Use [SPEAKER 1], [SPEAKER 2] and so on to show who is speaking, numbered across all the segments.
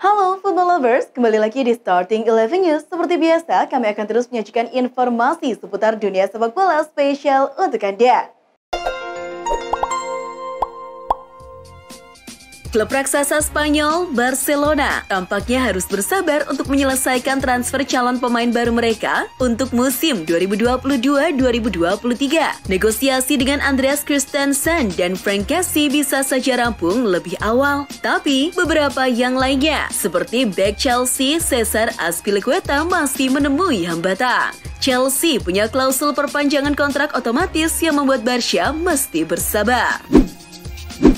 [SPEAKER 1] Halo football lovers, kembali lagi di Starting 11 News. Seperti biasa, kami akan terus menyajikan informasi seputar dunia sepak bola spesial untuk Anda. Klub raksasa Spanyol, Barcelona, tampaknya harus bersabar untuk menyelesaikan transfer calon pemain baru mereka untuk musim 2022-2023. Negosiasi dengan Andreas Christensen dan Frank Kessie bisa saja rampung lebih awal. Tapi, beberapa yang lainnya, seperti bek Chelsea, Cesar Azpilicueta masih menemui hambatan. Chelsea punya klausul perpanjangan kontrak otomatis yang membuat Barca mesti bersabar.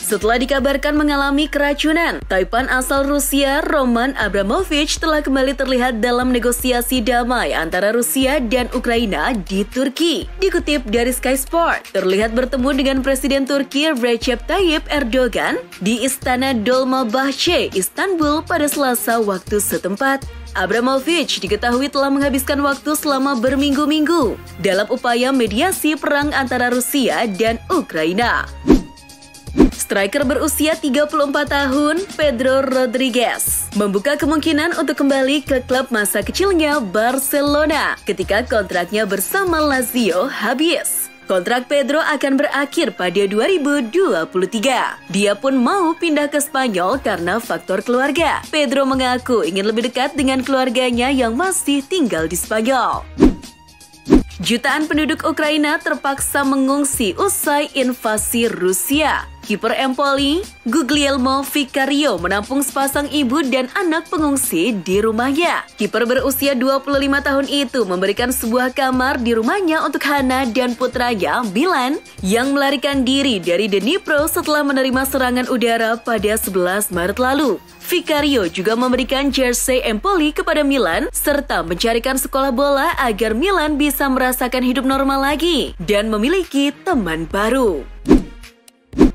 [SPEAKER 1] Setelah dikabarkan mengalami keracunan, taipan asal Rusia Roman Abramovich telah kembali terlihat dalam negosiasi damai antara Rusia dan Ukraina di Turki. Dikutip dari Sky Sport, terlihat bertemu dengan Presiden Turki Recep Tayyip Erdogan di Istana Dolmabahce, Istanbul pada Selasa waktu setempat. Abramovich diketahui telah menghabiskan waktu selama berminggu-minggu dalam upaya mediasi perang antara Rusia dan Ukraina. Striker berusia 34 tahun, Pedro Rodriguez, membuka kemungkinan untuk kembali ke klub masa kecilnya Barcelona ketika kontraknya bersama Lazio habis. Kontrak Pedro akan berakhir pada 2023. Dia pun mau pindah ke Spanyol karena faktor keluarga. Pedro mengaku ingin lebih dekat dengan keluarganya yang masih tinggal di Spanyol. Jutaan penduduk Ukraina terpaksa mengungsi usai invasi Rusia. Kiper Empoli, Guglielmo Vicario menampung sepasang ibu dan anak pengungsi di rumahnya. Kiper berusia 25 tahun itu memberikan sebuah kamar di rumahnya untuk Hana dan putranya, Milan, yang melarikan diri dari Dnipro setelah menerima serangan udara pada 11 Maret lalu. Vicario juga memberikan jersey Empoli kepada Milan, serta mencarikan sekolah bola agar Milan bisa merasakan hidup normal lagi dan memiliki teman baru.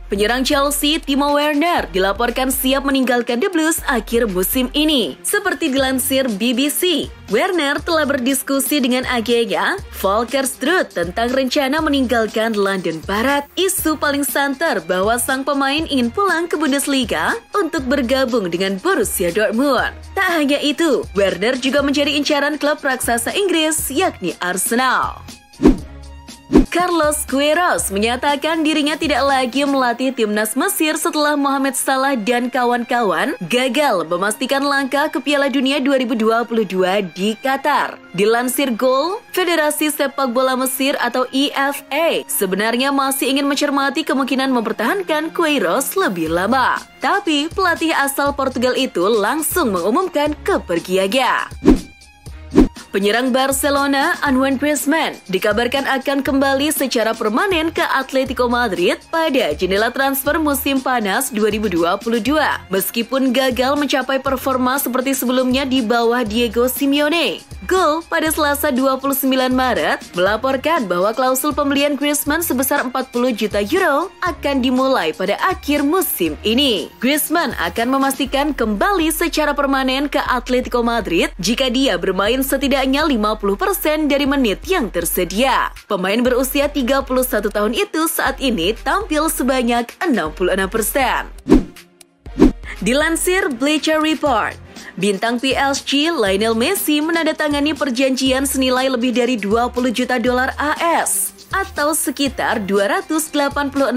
[SPEAKER 1] Penyerang Chelsea, Timo Werner, dilaporkan siap meninggalkan The Blues akhir musim ini. Seperti dilansir BBC, Werner telah berdiskusi dengan agennya, Volker Struth, tentang rencana meninggalkan London Barat. Isu paling santer bahwa sang pemain ingin pulang ke Bundesliga untuk bergabung dengan Borussia Dortmund. Tak hanya itu, Werner juga menjadi incaran klub raksasa Inggris, yakni Arsenal. Carlos Queiroz menyatakan dirinya tidak lagi melatih timnas Mesir setelah Mohamed Salah dan kawan-kawan gagal memastikan langkah ke Piala Dunia 2022 di Qatar. Dilansir Goal, Federasi Sepak Bola Mesir atau EFA sebenarnya masih ingin mencermati kemungkinan mempertahankan Queiroz lebih lama. Tapi pelatih asal Portugal itu langsung mengumumkan kepergiannya. Penyerang Barcelona, Antoine Griezmann, dikabarkan akan kembali secara permanen ke Atletico Madrid pada jendela transfer musim panas 2022. Meskipun gagal mencapai performa seperti sebelumnya di bawah Diego Simeone. Goal pada Selasa 29 Maret melaporkan bahwa klausul pembelian Griezmann sebesar 40 juta euro akan dimulai pada akhir musim ini. Griezmann akan memastikan kembali secara permanen ke Atletico Madrid jika dia bermain setidaknya 50% dari menit yang tersedia. Pemain berusia 31 tahun itu saat ini tampil sebanyak 66%. Dilansir Bleacher Report, bintang PSG Lionel Messi menandatangani perjanjian senilai lebih dari 20 juta dolar AS atau sekitar 286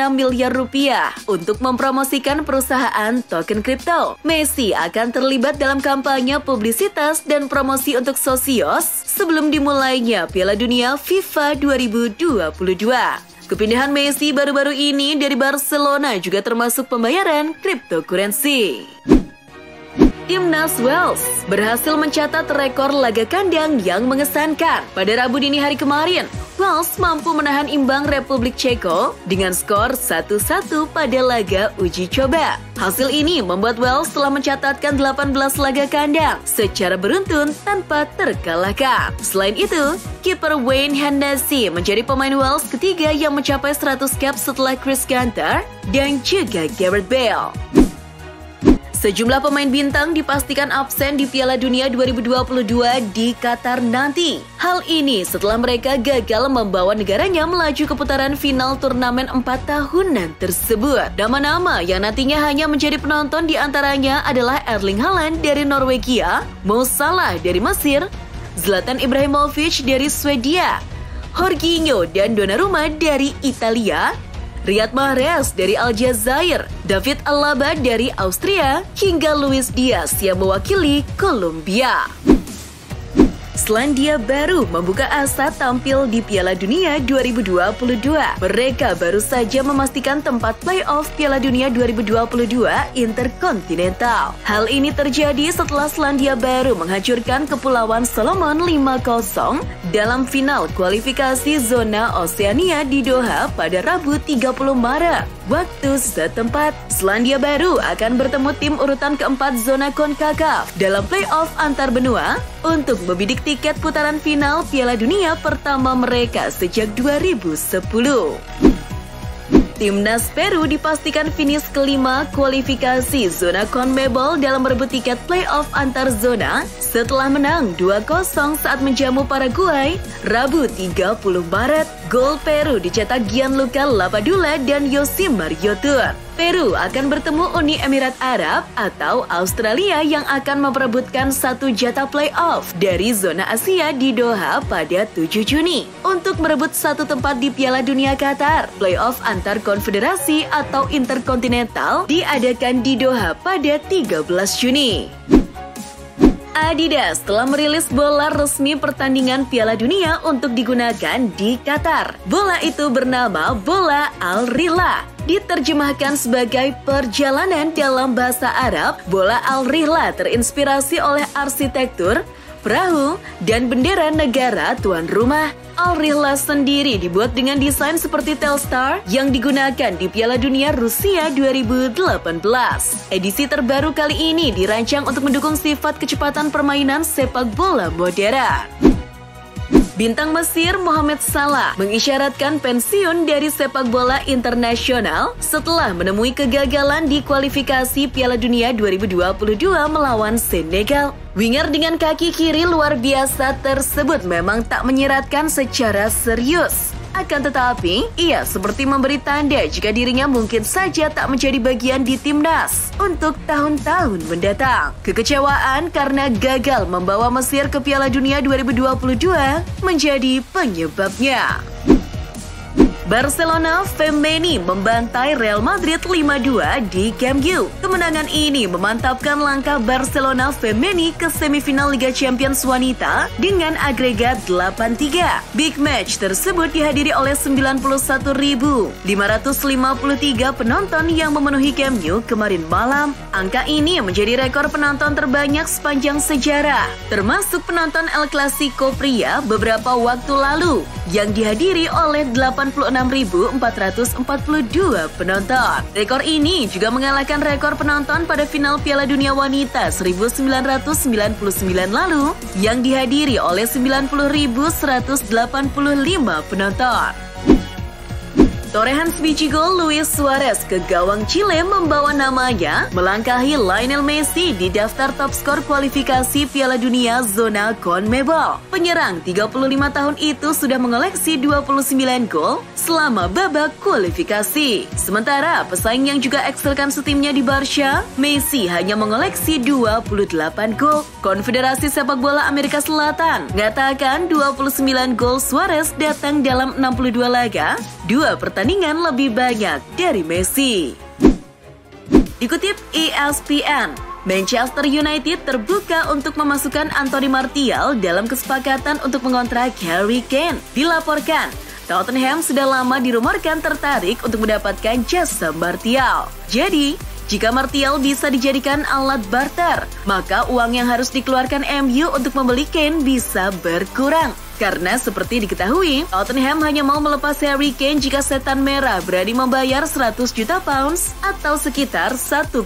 [SPEAKER 1] miliar rupiah untuk mempromosikan perusahaan token kripto. Messi akan terlibat dalam kampanye publisitas dan promosi untuk Socios sebelum dimulainya Piala Dunia FIFA 2022. Kepindahan Messi baru-baru ini dari Barcelona juga termasuk pembayaran cryptocurrency. Timnas Wales berhasil mencatat rekor laga kandang yang mengesankan. Pada Rabu dini hari kemarin, Wales mampu menahan imbang Republik Ceko dengan skor 1-1 pada laga uji coba. Hasil ini membuat Wales telah mencatatkan 18 laga kandang secara beruntun tanpa terkalahkan. Selain itu, kiper Wayne Hennessy menjadi pemain Wales ketiga yang mencapai 100 cap setelah Chris Gunter dan juga Gareth Bale. Sejumlah pemain bintang dipastikan absen di Piala Dunia 2022 di Qatar nanti. Hal ini setelah mereka gagal membawa negaranya melaju ke putaran final turnamen 4 tahunan tersebut. Nama-nama yang nantinya hanya menjadi penonton diantaranya adalah Erling Haaland dari Norwegia, Mo Salah dari Mesir, Zlatan Ibrahimovic dari Swedia, Jorginho dan Donnarumma dari Italia, Riyad Mahrez dari Aljazair, David Alaba dari Austria, hingga Luis Diaz yang mewakili Kolombia. Selandia Baru membuka asa tampil di Piala Dunia 2022. Mereka baru saja memastikan tempat playoff Piala Dunia 2022 Interkontinental. Hal ini terjadi setelah Selandia Baru menghancurkan Kepulauan Solomon 5-0 dalam final kualifikasi zona Oseania di Doha pada Rabu 30 Maret. Waktu setempat, Selandia Baru akan bertemu tim urutan keempat zona CONCACAF dalam playoff antar benua untuk membidik tiket putaran final Piala Dunia pertama mereka sejak 2010. Timnas Peru dipastikan finish kelima kualifikasi zona CONMEBOL dalam merebut tiket playoff antar zona setelah menang 2-0 saat menjamu Paraguay Rabu 30 Maret. Gol Peru dicetak Gianluca Lapadula dan Yosimar Yotun. Peru akan bertemu Uni Emirat Arab atau Australia yang akan memperebutkan satu jatah playoff dari zona Asia di Doha pada 7 Juni untuk merebut satu tempat di Piala Dunia Qatar. Playoff antar konfederasi atau interkontinental diadakan di Doha pada 13 Juni. Adidas telah merilis bola resmi pertandingan Piala Dunia untuk digunakan di Qatar. Bola itu bernama Bola Al-Rihla. Diterjemahkan sebagai perjalanan dalam bahasa Arab, Bola Al-Rihla terinspirasi oleh arsitektur, perahu, dan bendera negara tuan rumah. Al-Rihla sendiri dibuat dengan desain seperti Telstar yang digunakan di Piala Dunia Rusia 2018. Edisi terbaru kali ini dirancang untuk mendukung sifat kecepatan permainan sepak bola modern. Bintang Mesir Mohamed Salah mengisyaratkan pensiun dari sepak bola internasional setelah menemui kegagalan di kualifikasi Piala Dunia 2022 melawan Senegal. Winger dengan kaki kiri luar biasa tersebut memang tak menyiratkan secara serius. Akan tetapi, ia seperti memberi tanda jika dirinya mungkin saja tak menjadi bagian di timnas untuk tahun-tahun mendatang. Kekecewaan karena gagal membawa Mesir ke Piala Dunia 2022 menjadi penyebabnya. Barcelona Femeni membantai Real Madrid 5-2 di Camp Nou. Kemenangan ini memantapkan langkah Barcelona Femeni ke semifinal Liga Champions Wanita dengan agregat 8-3. Big match tersebut dihadiri oleh 91.553 penonton yang memenuhi Camp Nou kemarin malam. Angka ini menjadi rekor penonton terbanyak sepanjang sejarah, termasuk penonton El Clasico pria beberapa waktu lalu yang dihadiri oleh 86.442 penonton. Rekor ini juga mengalahkan rekor penonton pada final Piala Dunia Wanita 1999 lalu yang dihadiri oleh 90.185 penonton. Torehan sebiji gol Luis Suarez ke gawang Chile membawa namanya melangkahi Lionel Messi di daftar top skor kualifikasi Piala Dunia zona CONMEBOL. Penyerang 35 tahun itu sudah mengoleksi 29 gol selama babak kualifikasi. Sementara pesaing yang juga ekselkan setimnya di Barca, Messi hanya mengoleksi 28 gol. Konfederasi Sepak Bola Amerika Selatan mengatakan 29 gol Suarez datang dalam 62 laga, 2 pertandingan lebih banyak dari Messi. Dikutip ESPN, Manchester United terbuka untuk memasukkan Anthony Martial dalam kesepakatan untuk mengontrak Harry Kane. Dilaporkan, Tottenham sudah lama dirumorkan tertarik untuk mendapatkan jasa Martial. Jadi, jika Martial bisa dijadikan alat barter, maka uang yang harus dikeluarkan MU untuk membeli Kane bisa berkurang. Karena seperti diketahui, Tottenham hanya mau melepas Harry Kane jika setan merah berani membayar 100 juta pounds atau sekitar 1,8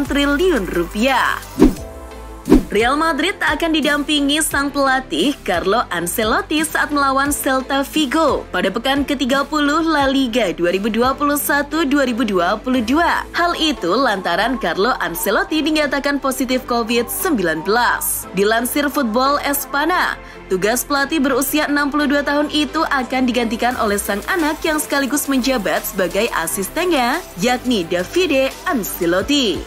[SPEAKER 1] triliun rupiah. Real Madrid tak akan didampingi sang pelatih Carlo Ancelotti saat melawan Celta Vigo pada pekan ke-30 La Liga 2021-2022. Hal itu lantaran Carlo Ancelotti dinyatakan positif COVID-19. Dilansir Football Espana, tugas pelatih berusia 62 tahun itu akan digantikan oleh sang anak yang sekaligus menjabat sebagai asistennya, yakni Davide Ancelotti.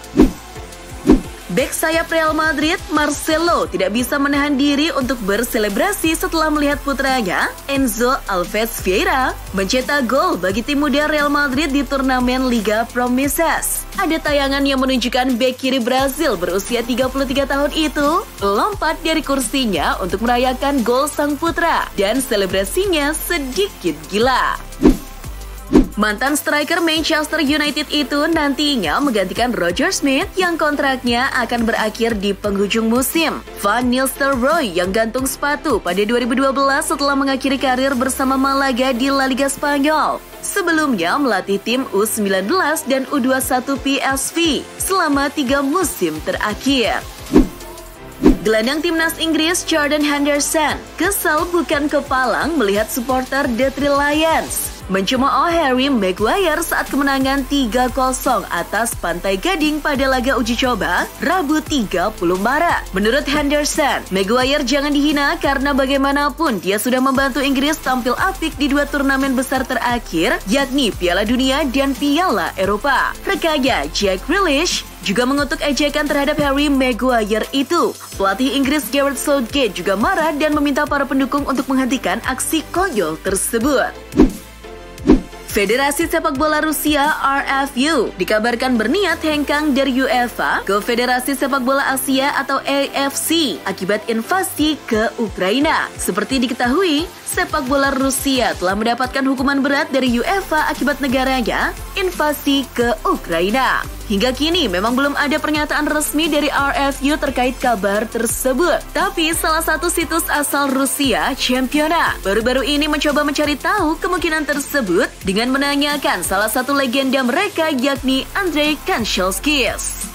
[SPEAKER 1] Bek sayap Real Madrid, Marcelo, tidak bisa menahan diri untuk berselebrasi setelah melihat putranya, Enzo Alves Vieira, mencetak gol bagi tim muda Real Madrid di turnamen Liga Promesas. Ada tayangan yang menunjukkan bek kiri Brazil berusia 33 tahun itu lompat dari kursinya untuk merayakan gol sang putra, dan selebrasinya sedikit gila. Mantan striker Manchester United itu nantinya menggantikan Roger Smith yang kontraknya akan berakhir di penghujung musim. Van Nistelrooy yang gantung sepatu pada 2012 setelah mengakhiri karir bersama Malaga di La Liga Spanyol. Sebelumnya melatih tim U19 dan U21 PSV selama 3 musim terakhir. Gelandang timnas Inggris Jordan Henderson kesal bukan kepalang melihat supporter The Three Lions mencemooh Harry Maguire saat kemenangan 3-0 atas Pantai Gading pada laga uji coba Rabu 30 Maret. Menurut Henderson, Maguire jangan dihina karena bagaimanapun dia sudah membantu Inggris tampil apik di 2 turnamen besar terakhir, yakni Piala Dunia dan Piala Eropa. Rekannya Jack Grealish juga mengutuk ejekan terhadap Harry Maguire itu. Pelatih Inggris Gareth Southgate juga marah dan meminta para pendukung untuk menghentikan aksi konyol tersebut. Federasi Sepak Bola Rusia RFU dikabarkan berniat hengkang dari UEFA ke Federasi Sepak Bola Asia atau AFC akibat invasi ke Ukraina. Seperti diketahui, sepak bola Rusia telah mendapatkan hukuman berat dari UEFA akibat negaranya invasi ke Ukraina. Hingga kini memang belum ada pernyataan resmi dari RFU terkait kabar tersebut. Tapi salah satu situs asal Rusia, Championat, baru-baru ini mencoba mencari tahu kemungkinan tersebut dengan menanyakan salah satu legenda mereka, yakni Andrei Kanchelskis.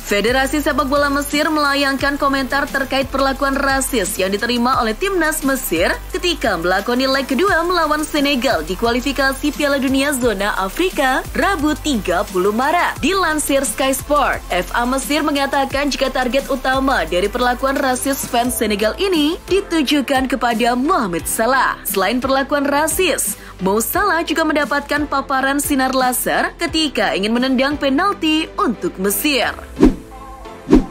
[SPEAKER 1] Federasi Sepak Bola Mesir melayangkan komentar terkait perlakuan rasis yang diterima oleh timnas Mesir ketika melakoni leg kedua melawan Senegal di kualifikasi Piala Dunia Zona Afrika Rabu 30 Maret. Dilansir Sky Sport, FA Mesir mengatakan jika target utama dari perlakuan rasis fans Senegal ini ditujukan kepada Mohamed Salah. Selain perlakuan rasis, Mo Salah juga mendapatkan paparan sinar laser ketika ingin menendang penalti untuk Mesir.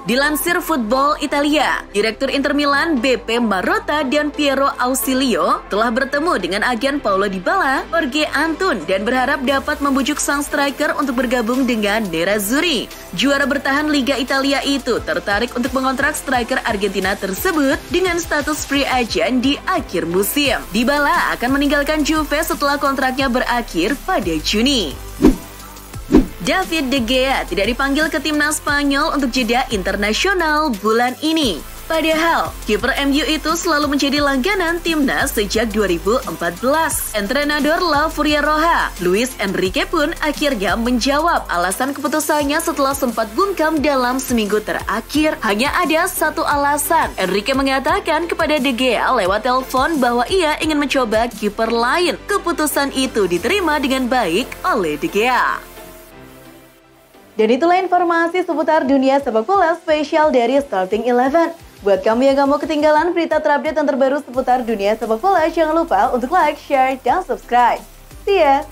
[SPEAKER 1] Dilansir Football Italia, Direktur Inter Milan BP Marotta dan Piero Ausilio telah bertemu dengan agen Paulo Dybala, Jorge Antun, dan berharap dapat membujuk sang striker untuk bergabung dengan Nerazzurri. Juara bertahan Liga Italia itu tertarik untuk mengontrak striker Argentina tersebut dengan status free agent di akhir musim. Dybala akan meninggalkan Juve setelah kontraknya berakhir pada Juni. David De Gea tidak dipanggil ke timnas Spanyol untuk jeda internasional bulan ini. Padahal, kiper MU itu selalu menjadi langganan timnas sejak 2014. Entrenador La Furia Roja, Luis Enrique pun akhirnya menjawab alasan keputusannya setelah sempat bungkam dalam seminggu terakhir. Hanya ada satu alasan. Enrique mengatakan kepada De Gea lewat telepon bahwa ia ingin mencoba kiper lain. Keputusan itu diterima dengan baik oleh De Gea. Dan itulah informasi seputar dunia sepak bola spesial dari Starting 11. Buat kamu yang gak mau ketinggalan berita terupdate dan terbaru seputar dunia sepak bola, jangan lupa untuk like, share, dan subscribe. See ya!